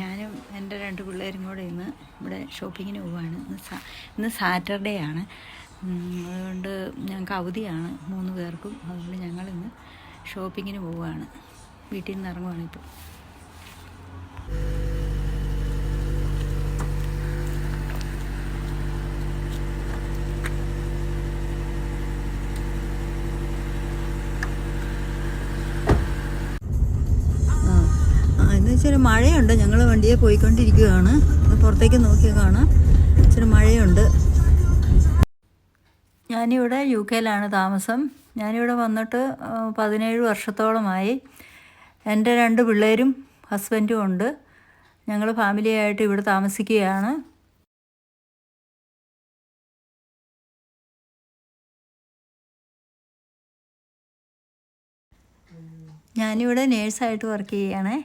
ഞാനും എൻ്റെ 2 പിള്ളേരും കൂടെ ഇന്ന് ഇവിടെ ഷോപ്പിങ്ങിന് പോവുകയാണ്. ഇന്ന് സാറ്റർഡേ ആണ്. അതുകൊണ്ട് ഞങ്ങൾക്ക് അവധിയാണ് 3 പേർക്കും. അതുകൊണ്ട് ഞങ്ങളിന്ന് ഷോപ്പിങ്ങിന് പോവുകയാണ്. വീട്ടിൽ നിന്ന് ഇറങ്ങുവാണ് ഇപ്പോൾ. ഇന്ന് ഇച്ചിരി മഴയുണ്ട്. ഞങ്ങൾ വണ്ടിയെ പോയിക്കൊണ്ടിരിക്കുകയാണ്. പുറത്തേക്ക് നോക്കിയാൽ കാണാം ഇച്ചിരി മഴയുണ്ട്. ഞാനിവിടെ UK താമസം. ഞാനിവിടെ വന്നിട്ട് 17 വർഷത്തോളമായി. എൻ്റെ 2 പിള്ളേരും ഹസ്ബൻഡും ഉണ്ട്. ഞങ്ങൾ ഫാമിലിയായിട്ട് ഇവിടെ താമസിക്കുകയാണ്. ഞാനിവിടെ നേഴ്സായിട്ട് വർക്ക് ചെയ്യുകയാണേ.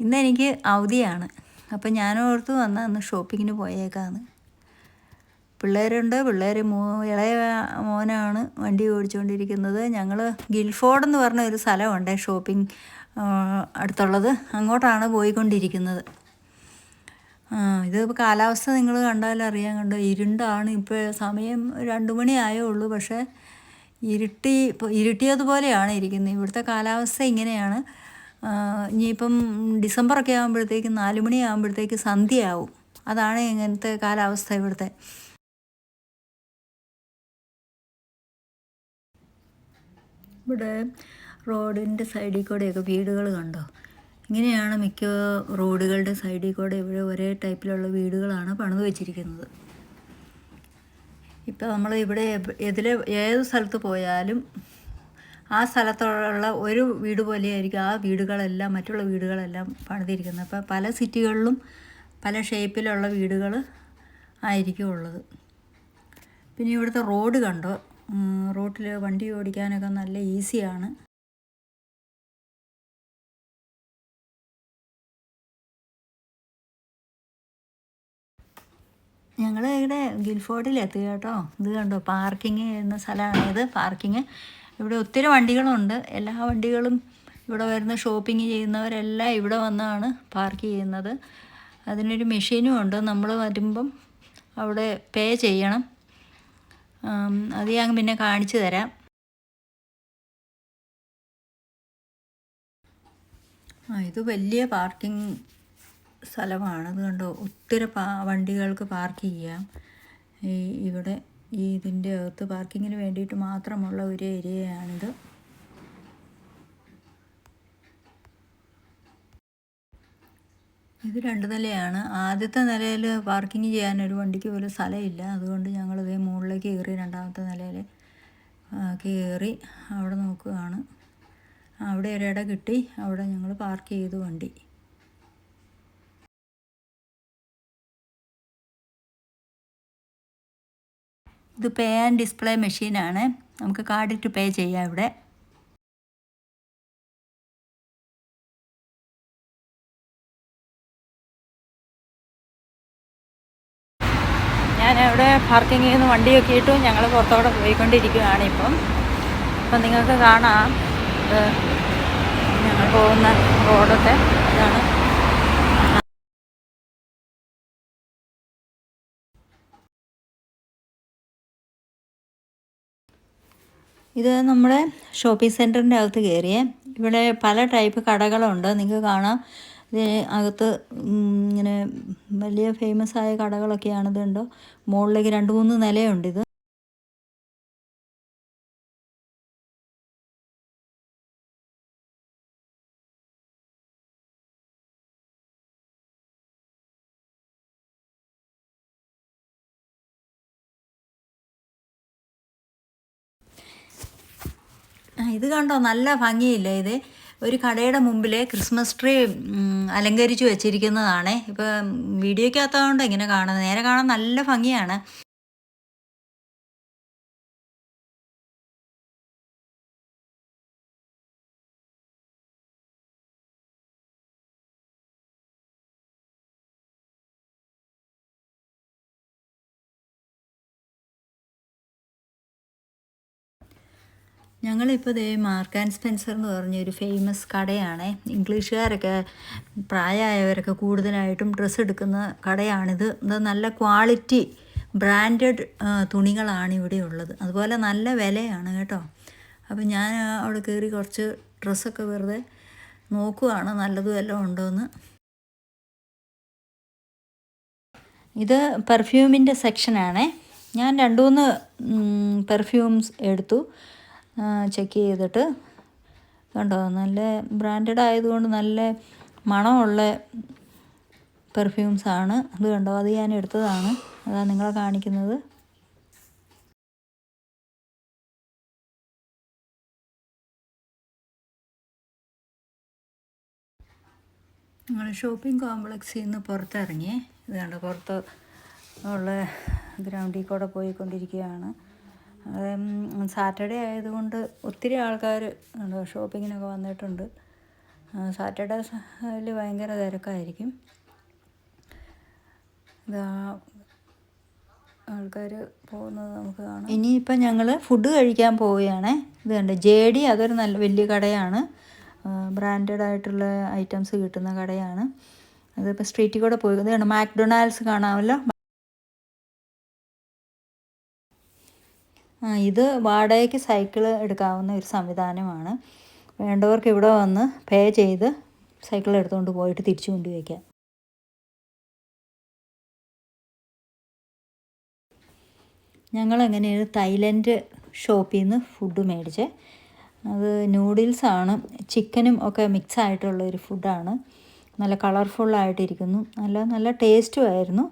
ഇന്നെനിക്ക് അവധിയാണ്. അപ്പം ഞാനോർത്ത് വന്നാൽ അന്ന് ഷോപ്പിങ്ങിന് പോയേക്കാന്ന്. പിള്ളേരുണ്ട്. ഇളയ മോനാണ് വണ്ടി ഓടിച്ചുകൊണ്ടിരിക്കുന്നത്. ഞങ്ങൾ ഗിൽഫോർഡ് എന്ന് പറഞ്ഞ ഒരു സ്ഥലമുണ്ട് ഷോപ്പിംഗ് അടുത്തുള്ളത്. അങ്ങോട്ടാണ് പോയിക്കൊണ്ടിരിക്കുന്നത്. ഇത് കാലാവസ്ഥ നിങ്ങൾ കണ്ടാലറിയാൻ കണ്ടോ, ഇരുണ്ടാണ്. ഇപ്പോൾ സമയം 2 മണി ആയേ ഉള്ളൂ. പക്ഷേ ഇരുട്ടിയതുപോലെയാണ് ഇരിക്കുന്നത്. ഇവിടുത്തെ കാലാവസ്ഥ ഇങ്ങനെയാണ്. ഇനിയിപ്പം ഡിസംബറൊക്കെ ആകുമ്പോഴത്തേക്ക് 4 മണി ആകുമ്പോഴത്തേക്ക് സന്ധ്യയാവും. അതാണ് ഇങ്ങനത്തെ കാലാവസ്ഥ ഇവിടുത്തെ. ഇവിടെ റോഡിൻ്റെ സൈഡിൽ കൂടെയൊക്കെ വീടുകൾ കണ്ടോ. ഇങ്ങനെയാണ് മിക്ക റോഡുകളുടെ സൈഡിൽ കൂടെ ഇവിടെ ഒരേ ടൈപ്പിലുള്ള വീടുകളാണ് പണിത് വെച്ചിരിക്കുന്നത്. ഇപ്പോൾ നമ്മൾ ഇവിടെ ഏത് സ്ഥലത്ത് പോയാലും ആ സ്ഥലത്തുള്ള ഒരു വീട് പോലെയായിരിക്കും ആ വീടുകളെല്ലാം, മറ്റുള്ള വീടുകളെല്ലാം പണിതിരിക്കുന്നത്. അപ്പോൾ പല സിറ്റികളിലും പല ഷേപ്പിലുള്ള വീടുകൾ ആയിരിക്കും ഉള്ളത്. പിന്നെ ഇവിടുത്തെ റോഡ് കണ്ടോ, റോട്ടിൽ വണ്ടി ഓടിക്കാനൊക്കെ നല്ല ഈസിയാണ്. ഞങ്ങൾ ഇവിടെ ഗിൽഫോർഡിലെത്തി കേട്ടോ. ഇത് കണ്ടോ, പാർക്കിങ് ചെയ്യുന്ന സ്ഥലമാണിത്. പാർക്കിങ് ഇവിടെ ഒത്തിരി വണ്ടികളുണ്ട്. എല്ലാ വണ്ടികളും ഇവിടെ വരുന്ന ഷോപ്പിംഗ് ചെയ്യുന്നവരെല്ലാം ഇവിടെ വന്നാണ് പാർക്ക് ചെയ്യുന്നത്. അതിനൊരു മെഷീനും ഉണ്ട്. നമ്മൾ വരുമ്പം അവിടെ പേ ചെയ്യണം. അത് ഞാൻ പിന്നെ കാണിച്ചു തരാം. ഇത് വലിയ പാർക്കിംഗ് സ്ഥലമാണ്. അത് കണ്ടോ, ഒത്തിരി വണ്ടികൾക്ക് പാർക്ക് ചെയ്യാം. ഇവിടെ ഇതിൻ്റെ അകത്ത് പാർക്കിങ്ങിന് വേണ്ടിയിട്ട് മാത്രമുള്ള ഒരു ഏരിയയാണിത്. ഇത് 2 നിലയാണ്. ആദ്യത്തെ നിലയിൽ പാർക്കിങ് ചെയ്യാൻ ഒരു വണ്ടിക്ക് പോലും സ്ഥലമില്ല. അതുകൊണ്ട് ഞങ്ങളിതേ മുകളിലേക്ക് കയറി 2ാമത്തെ നിലയിൽ കയറി അവിടെ നോക്കുകയാണ്. അവിടെ ഒരിട കിട്ടി. അവിടെ ഞങ്ങൾ പാർക്ക് ചെയ്തു വണ്ടി. ഇത് പേ ആൻഡ് ഡിസ്പ്ലേ മെഷീനാണ്. നമുക്ക് കാർഡിട്ട് പേ ചെയ്യാം ഇവിടെ. ഞാനവിടെ പാർക്കിങ്ങിൽ നിന്ന് വണ്ടിയൊക്കെ ഇട്ടു. ഞങ്ങൾ പുറത്തോടെ പോയിക്കൊണ്ടിരിക്കുകയാണ് ഇപ്പം. നിങ്ങൾക്ക് കാണാം ഞങ്ങൾ പോകുന്ന റോഡൊക്കെ ഇതാണ്. ഇത് നമ്മുടെ ഷോപ്പിംഗ് സെൻറ്ററിൻ്റെ അകത്ത് കയറിയേ. ഇവിടെ പല ടൈപ്പ് കടകളുണ്ട്. നിങ്ങൾക്ക് കാണാം. ഇതിന് അകത്ത് ഇങ്ങനെ വലിയ ഫേമസ് ആയ കടകളൊക്കെയാണ്. ഇതുണ്ടോ, മുകളിലേക്ക് 2-3 നിലയുണ്ട്. ഇത് ഇത് കണ്ടോ, നല്ല ഭംഗിയില്ലേ. ഇത് ഒരു കടയുടെ മുമ്പിൽ ക്രിസ്മസ് ട്രീ അലങ്കരിച്ച് വെച്ചിരിക്കുന്നതാണ്. ഇപ്പം വീഡിയോയ്ക്കകത്താകൊണ്ട് ഇങ്ങനെ കാണുന്നത്. നേരെ കാണാൻ നല്ല ഭംഗിയാണ്. ഞങ്ങളിപ്പോൾ ദേ മാർക്ക് ആൻഡ് സ്പെൻസർ എന്ന് പറഞ്ഞൊരു ഫേമസ് കടയാണ്. ഇംഗ്ലീഷുകാരൊക്കെ പ്രായമായവരൊക്കെ കൂടുതലായിട്ടും ഡ്രസ്സ് എടുക്കുന്ന കടയാണിത്. ഇത് നല്ല ക്വാളിറ്റി ബ്രാൻഡഡ് തുണികളാണ് ഇവിടെ ഉള്ളത്. അതുപോലെ നല്ല വിലയാണ് കേട്ടോ. അപ്പോൾ ഞാൻ അവിടെ കയറി കുറച്ച് ഡ്രസ്സൊക്കെ വെറുതെ നോക്കുവാണ് നല്ലതും എല്ലാം ഉണ്ടോയെന്ന്. ഇത് പെർഫ്യൂമിൻ്റെ സെക്ഷനാണേ. ഞാൻ 2-3 പെർഫ്യൂംസ് എടുത്തു ചെക്ക് ചെയ്തിട്ട്. കണ്ടോ, നല്ല ബ്രാൻഡഡ് ആയതുകൊണ്ട് നല്ല മണമുള്ള പെർഫ്യൂംസാണ്. ഇത് കണ്ടോ, അത് ഞാൻ എടുത്തതാണ്. അതാണ് നിങ്ങളെ കാണിക്കുന്നത്. ഞങ്ങൾ ഷോപ്പിംഗ് കോംപ്ലക്സിൽ നിന്ന് പുറത്തിറങ്ങി. ഇത് കണ്ടോ, പുറത്ത് ഉള്ള ഗ്രൗണ്ടിൽ കൂടെ പോയിക്കൊണ്ടിരിക്കുകയാണ്. സാറ്റർഡേ ആയതുകൊണ്ട് ഒത്തിരി ആൾക്കാർ ഷോപ്പിങ്ങിനൊക്കെ വന്നിട്ടുണ്ട്. സാറ്റർഡേസിൽ ഭയങ്കര തിരക്കായിരിക്കും. ഇതാ ആൾക്കാർ പോകുന്നത് നമുക്ക് കാണാം. ഇനിയിപ്പം ഞങ്ങൾ ഫുഡ് കഴിക്കാൻ പോവുകയാണ്. ഇത് കണ്ട് JD, അതൊരു നല്ല വലിയ കടയാണ്. ബ്രാൻഡഡ് ആയിട്ടുള്ള ഐറ്റംസ് കിട്ടുന്ന കടയാണ്. അതിപ്പോൾ സ്ട്രീറ്റിൽ കൂടെ പോയി. ഇത് കണ്ട് മാക്ഡൊണാൾഡ്സ് കാണാമല്ലോ. ഇത് വാടകയ്ക്ക് സൈക്കിൾ എടുക്കാവുന്ന ഒരു സംവിധാനമാണ്. വേണ്ടവർക്ക് ഇവിടെ വന്ന് പേ ചെയ്ത് സൈക്കിൾ എടുത്തുകൊണ്ട് പോയിട്ട് തിരിച്ചു കൊണ്ടുവയ്ക്കാം. ഞങ്ങളങ്ങനെ ഒരു തായ്ലൻഡ് ഷോപ്പിൽ നിന്ന് ഫുഡ് മേടിച്ചേ. അത് നൂഡിൽസാണ്, ചിക്കനും ഒക്കെ മിക്സ് ആയിട്ടുള്ളൊരു ഫുഡാണ്. നല്ല കളർഫുള്ളായിട്ടിരിക്കുന്നു, നല്ല ടേസ്റ്റും ആയിരുന്നു.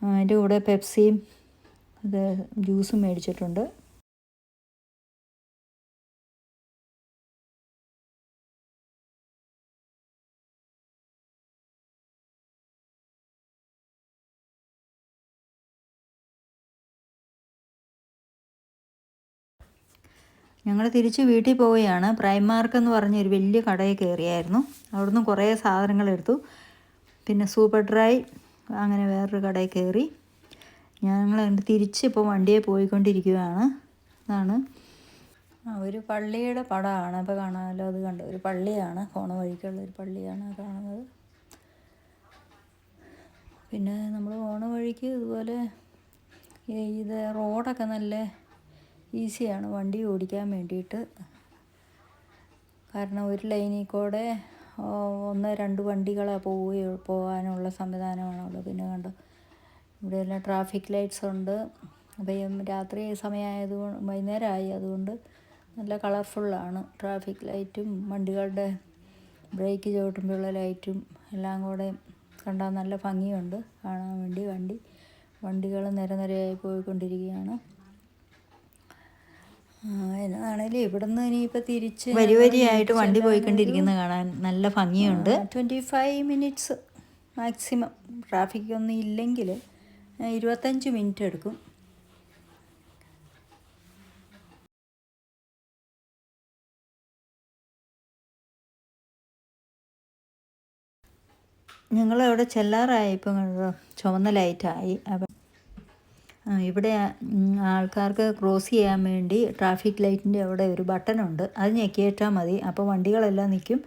അതിൻ്റെ കൂടെ പെപ്സിയും ഇത് ജ്യൂസും മേടിച്ചിട്ടുണ്ട്. ഞങ്ങൾ തിരിച്ച് വീട്ടിൽ പോവുകയാണ്. പ്രൈമാർക്ക് എന്ന് പറഞ്ഞൊരു വലിയ കടയിൽ കയറിയായിരുന്നു. അവിടുന്ന് കുറേ സാധനങ്ങൾ എടുത്തു. പിന്നെ സൂപ്പർ ഡ്രൈ, അങ്ങനെ വേറൊരു കടയിൽ കയറി. ഞങ്ങൾ അതിൻ്റെ തിരിച്ച് ഇപ്പോൾ വണ്ടിയെ പോയിക്കൊണ്ടിരിക്കുകയാണ്. അതാണ് ഒരു പള്ളിയുടെ പടമാണ്. അപ്പോൾ കാണാമല്ലോ, അത് കണ്ടു. ഒരു പള്ളിയാണ്, പോണ വഴിക്കുള്ളൊരു പള്ളിയാണ് കാണുന്നത്. പിന്നെ നമ്മൾ പോണ വഴിക്ക് ഇതുപോലെ ഇത് റോഡൊക്കെ നല്ല ഈസിയാണ് വണ്ടി ഓടിക്കാൻ വേണ്ടിയിട്ട്. കാരണം ഒരു ലൈനിൽ കൂടെ 1-2 വണ്ടികളെ പോകാനുള്ള സംവിധാനമാണുള്ളത്. പിന്നെ കണ്ടോ, ഇവിടെയെല്ലാം ട്രാഫിക് ലൈറ്റ്സ് ഉണ്ട്. അപ്പം രാത്രി സമയമായതുകൊണ്ട്, വൈകുന്നേരമായി, അതുകൊണ്ട് നല്ല കളർഫുള്ളാണ്. ട്രാഫിക് ലൈറ്റും വണ്ടികളുടെ ബ്രേക്ക് ചവിട്ടുമ്പോഴുള്ള ലൈറ്റും എല്ലാം കൂടെ കണ്ടാൽ നല്ല ഭംഗിയുണ്ട് കാണാൻ വേണ്ടി. വണ്ടികൾ നിരനിരയായി പോയിക്കൊണ്ടിരിക്കുകയാണ്. എന്നാണേലും ഇവിടുന്ന് ഇനിയിപ്പോൾ തിരിച്ച് വരിയായിട്ട് വണ്ടി പോയിക്കൊണ്ടിരിക്കുന്നത് കാണാൻ നല്ല ഭംഗിയുണ്ട്. 25 മിനിറ്റ്സ് മാക്സിമം. ട്രാഫിക് ഒന്നും ഇല്ലെങ്കിൽ 25 മിനിറ്റ് എടുക്കും. ഞങ്ങളവിടെ ചെല്ലാറായി. ഇപ്പം ചുവന്ന ലൈറ്റായി. അപ്പം ഇവിടെ ആൾക്കാർക്ക് ക്രോസ് ചെയ്യാൻ വേണ്ടി ട്രാഫിക് ലൈറ്റിൻ്റെ അവിടെ ഒരു ബട്ടണുണ്ട്. അത് ഞെക്കിയിട്ടാൽ മതി. അപ്പോൾ വണ്ടികളെല്ലാം നിൽക്കും.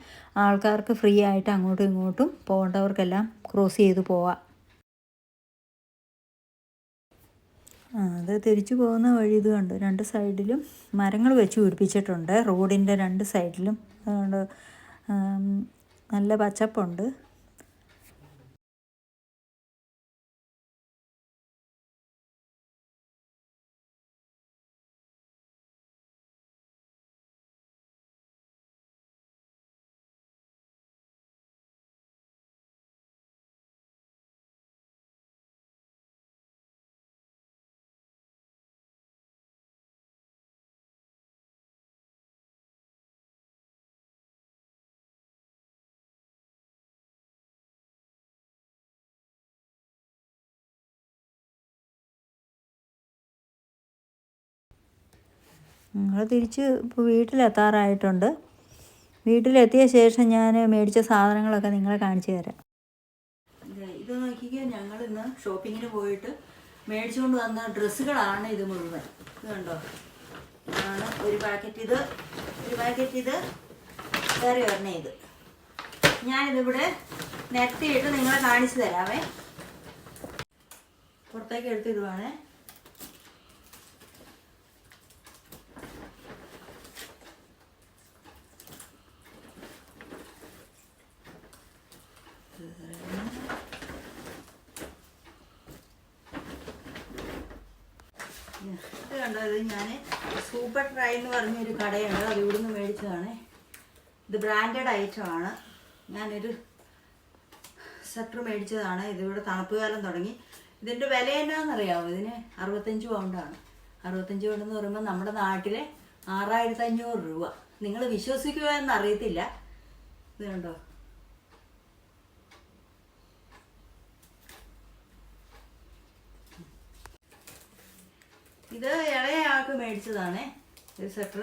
ആൾക്കാർക്ക് ഫ്രീ ആയിട്ട് അങ്ങോട്ടും ഇങ്ങോട്ടും പോകേണ്ടവർക്കെല്ലാം ക്രോസ് ചെയ്ത് പോവാം. അത് തിരിച്ചു പോകുന്ന വഴി ഇത് കണ്ടു. 2 സൈഡിലും മരങ്ങൾ വെച്ച് പിടിപ്പിച്ചിട്ടുണ്ട്. റോഡിൻ്റെ 2 സൈഡിലും. അതുകൊണ്ട് നല്ല പച്ചപ്പുണ്ട്. ഞങ്ങൾ തിരിച്ച് ഇപ്പോൾ വീട്ടിലെത്താറായിട്ടുണ്ട്. വീട്ടിലെത്തിയ ശേഷം ഞാൻ മേടിച്ച സാധനങ്ങളൊക്കെ നിങ്ങളെ കാണിച്ചു തരാം. ഇത് നോക്കിക്കുക, ഞങ്ങൾ ഇന്ന് ഷോപ്പിങ്ങിന് പോയിട്ട് മേടിച്ചുകൊണ്ട് വന്ന ഡ്രസ്സുകളാണ് ഇത് മുഴുവൻ. ഇത് കണ്ടോ, ആണ് ഒരു പാക്കറ്റ് ഇത്, ഒരു പാക്കറ്റ് ഇത്, വേറെ ഒരെണ്ണം ഇത്. ഞാനിതിവിടെ നിരത്തിയിട്ട് നിങ്ങളെ കാണിച്ചു തരാവേ. പുറത്തേക്ക് എടുത്തിടുവാണേ. ഇത് കണ്ടോ, ഇത് ഞാൻ സൂപ്പർ ട്രൈ എന്ന് പറഞ്ഞൊരു കടയുണ്ട്, അത് ഇവിടുന്ന് മേടിച്ചതാണ്. ഇത് ബ്രാൻഡഡ് ഐറ്റമാണ്. ഞാനൊരു സ്വെറ്റർ മേടിച്ചതാണ്. ഇതിവിടെ തണുപ്പ് കാലം തുടങ്ങി. ഇതിൻ്റെ വില എന്നാണെന്നറിയാമോ? ഇതിന് 65 പൗണ്ടാണ്. 65 പൗണ്ട് എന്ന് പറയുമ്പോൾ നമ്മുടെ നാട്ടിലെ 6500 രൂപ. നിങ്ങൾ വിശ്വസിക്കുക എന്നറിയത്തില്ല. ഇത് കണ്ടോ, ഇത് ഇളയ ആൾക്ക് മേടിച്ചതാണ് ഒരു സ്വെറ്റർ.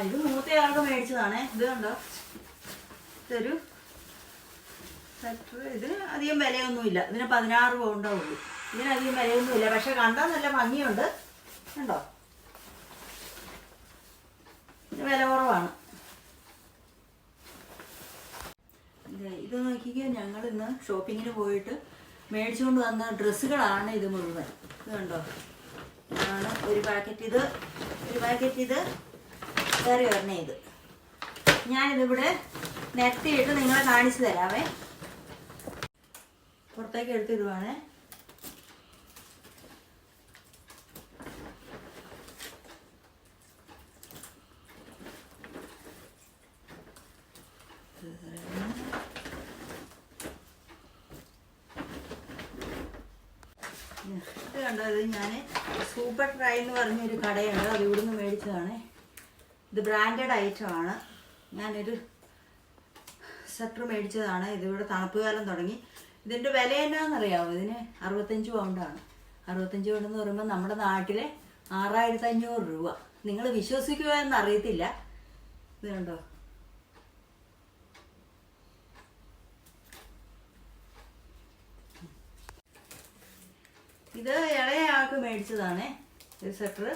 ഇത് മൂത്തയാൾക്ക് മേടിച്ചതാണേ. ഇത് കണ്ടോ, ഇതൊരു സ്വെറ്റർ. ഇതിന് അധികം വിലയൊന്നുമില്ല. ഇതിന് 16 പൗണ്ടേ ഉള്ളൂ. ഇതിനധികം വിലയൊന്നുമില്ല, പക്ഷെ കണ്ടാൽ നല്ല ഭംഗിയുണ്ട്. കണ്ടോ, ഇത് വില കുറവാണ്. ഇത് നോക്കിക്കോ, ഞങ്ങൾ ഇന്ന് ഷോപ്പിങ്ങിന് പോയിട്ട് മേടിച്ചുകൊണ്ട് വന്ന ഡ്രസ്സുകളാണ് ഇത് മുഴുവൻ. ഇത് കണ്ടോ, ആണ് ഒരു പാക്കറ്റ് ഇത്, ഒരു പാക്കറ്റ് ഇത്, വേറെ ഒരെണ്ണം ഇത്. ഞാനിതിവിടെ നിരത്തിയിട്ട് നിങ്ങളെ കാണിച്ചു തരാവേ. പുറത്തേക്ക് എടുത്തിടുവാണേ. ഇത് കണ്ടോ, ഇത് ഞാൻ സൂപ്പർ ട്രൈ എന്ന് പറഞ്ഞൊരു കടയുണ്ട്, അത് ഇവിടുന്ന് മേടിച്ചതാണ്. ഇത് ബ്രാൻഡഡ് ഐറ്റമാണ്. ഞാനൊരു സ്വെറ്റർ മേടിച്ചതാണ്. ഇതിവിടെ തണുപ്പ് കാലം തുടങ്ങി. ഇതിൻ്റെ വില എന്നാണെന്നറിയാമോ? ഇതിന് 65 പൗണ്ടാണ്. 65 പൗണ്ട് എന്ന് പറയുമ്പോൾ നമ്മുടെ നാട്ടിലെ 6500 രൂപ. നിങ്ങൾ വിശ്വസിക്കുക എന്നറിയത്തില്ല. ഇത് കണ്ടോ, ഇത് ഇളയ ആൾക്ക് മേടിച്ചതാണ് ഒരു സ്വെറ്റർ.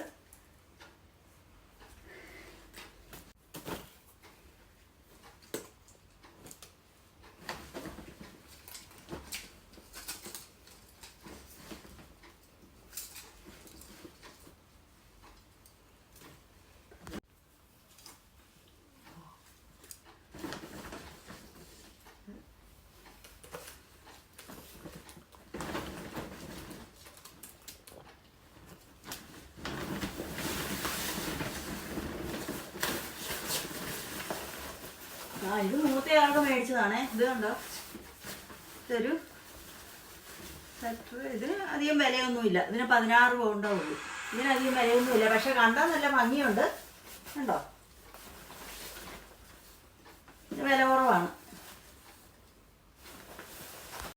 ഇത് മൂത്തയാൾക്ക് മേടിച്ചതാണേ. ഇത് കണ്ടോ, ഇതൊരു സ്വെറ്റർ. ഇതിന് അധികം വിലയൊന്നുമില്ല. ഇതിന് 16 പൗണ്ടേ ഉള്ളൂ. ഇതിനധികം വിലയൊന്നുമില്ല, പക്ഷെ കണ്ടാൽ നല്ല ഭംഗിയുണ്ട്. കണ്ടോ, ഇത് വില കുറവാണ്.